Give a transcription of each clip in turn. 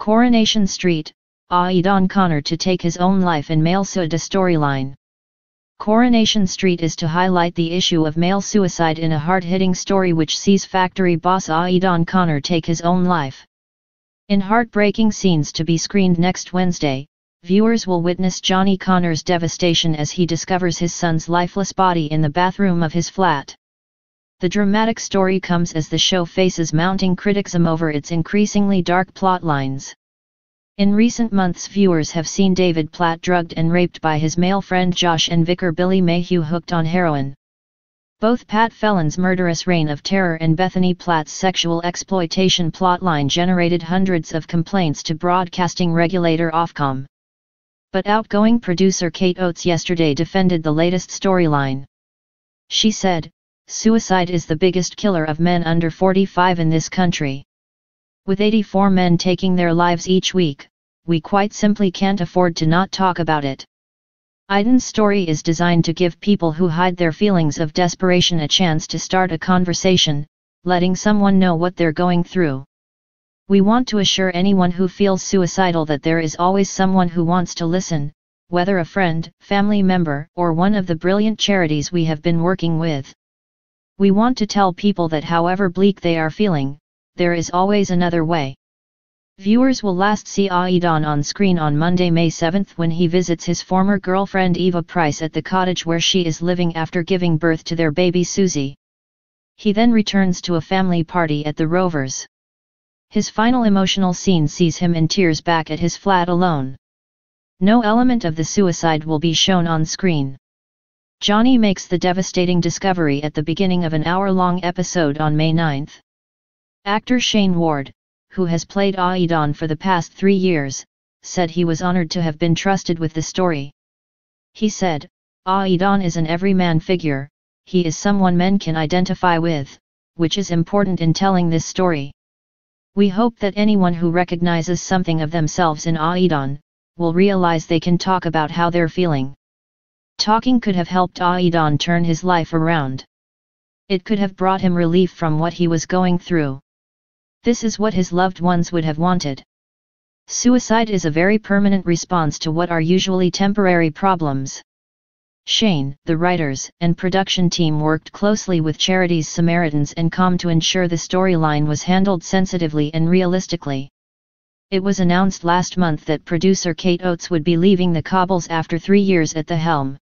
Coronation Street, Aidan Connor to take his own life in male suicide storyline. Coronation Street is to highlight the issue of male suicide in a hard-hitting story which sees factory boss Aidan Connor take his own life. In heartbreaking scenes to be screened next Wednesday, viewers will witness Johnny Connor's devastation as he discovers his son's lifeless body in the bathroom of his flat. The dramatic story comes as the show faces mounting criticism over its increasingly dark plot lines. In recent months, viewers have seen David Platt drugged and raped by his male friend Josh and vicar Billy Mayhew hooked on heroin. Both Pat Phelan's murderous reign of terror and Bethany Platt's sexual exploitation plotline generated hundreds of complaints to broadcasting regulator Ofcom. But outgoing producer Kate Oates yesterday defended the latest storyline. She said, "Suicide is the biggest killer of men under 45 in this country. With 84 men taking their lives each week, we quite simply can't afford to not talk about it." Aidan's story is designed to give people who hide their feelings of desperation a chance to start a conversation, letting someone know what they're going through. We want to assure anyone who feels suicidal that there is always someone who wants to listen, whether a friend, family member, or one of the brilliant charities we have been working with. We want to tell people that however bleak they are feeling, there is always another way. Viewers will last see Aidan on screen on Monday, May 7 when he visits his former girlfriend Eva Price at the cottage where she is living after giving birth to their baby Susie. He then returns to a family party at the Rovers. His final emotional scene sees him in tears back at his flat alone. No element of the suicide will be shown on screen. Johnny makes the devastating discovery at the beginning of an hour-long episode on May 9. Actor Shane Ward, who has played Aidan for the past 3 years, said he was honored to have been trusted with the story. He said, "Aidan is an everyman figure, he is someone men can identify with, which is important in telling this story. We hope that anyone who recognizes something of themselves in Aidan, will realize they can talk about how they're feeling." Talking could have helped Aidan turn his life around. It could have brought him relief from what he was going through. This is what his loved ones would have wanted. Suicide is a very permanent response to what are usually temporary problems. Shane, the writers and production team worked closely with charities Samaritans and Com to ensure the storyline was handled sensitively and realistically. It was announced last month that producer Kate Oates would be leaving the cobbles after 3 years at the helm.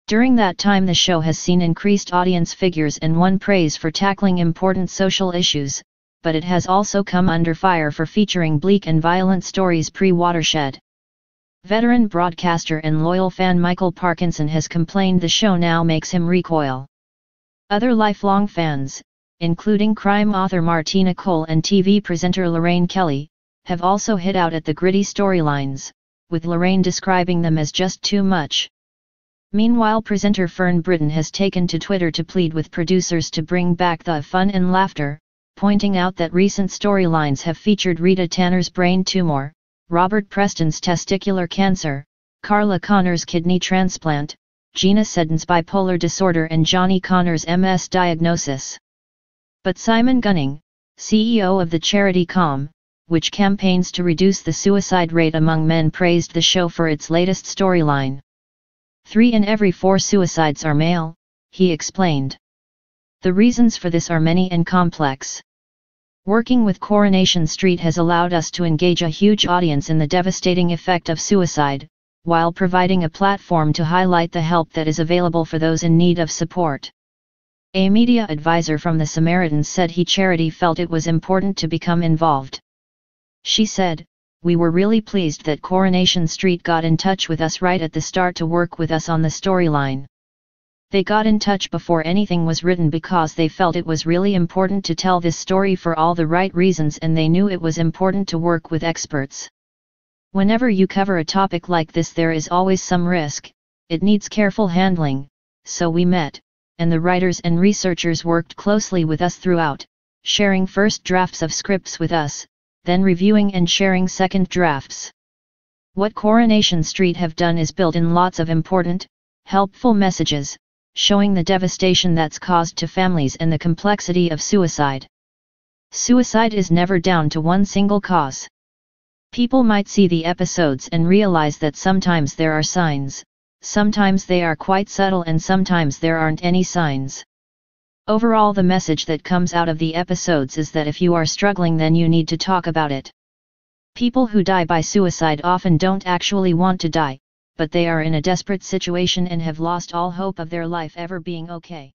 During that time, the show has seen increased audience figures and won praise for tackling important social issues, but it has also come under fire for featuring bleak and violent stories pre-Watershed. Veteran broadcaster and loyal fan Michael Parkinson has complained the show now makes him recoil. Other lifelong fans, including crime author Martina Cole and TV presenter Lorraine Kelly, have also hit out at the gritty storylines, with Lorraine describing them as just too much. Meanwhile, presenter Fern Britton has taken to Twitter to plead with producers to bring back the fun and laughter, pointing out that recent storylines have featured Rita Tanner's brain tumor, Robert Preston's testicular cancer, Carla Connor's kidney transplant, Gina Seddon's bipolar disorder and Johnny Connor's MS diagnosis. But Simon Gunning, CEO of the charity Com, which campaigns to reduce the suicide rate among men, praised the show for its latest storyline. 3 in every 4 suicides are male, he explained. The reasons for this are many and complex. Working with Coronation Street has allowed us to engage a huge audience in the devastating effect of suicide, while providing a platform to highlight the help that is available for those in need of support. A media advisor from the Samaritans said charity felt it was important to become involved. She said, "We were really pleased that Coronation Street got in touch with us right at the start to work with us on the storyline. They got in touch before anything was written because they felt it was really important to tell this story for all the right reasons, and they knew it was important to work with experts. Whenever you cover a topic like this, there is always some risk, it needs careful handling, so we met, and the writers and researchers worked closely with us throughout, sharing first drafts of scripts with us, then reviewing and sharing second drafts. What Coronation Street have done is built in lots of important, helpful messages, showing the devastation that's caused to families and the complexity of suicide. Suicide is never down to one single cause. People might see the episodes and realize that sometimes there are signs, sometimes they are quite subtle and sometimes there aren't any signs. Overall, the message that comes out of the episodes is that if you are struggling, then you need to talk about it. People who die by suicide often don't actually want to die, but they are in a desperate situation and have lost all hope of their life ever being okay.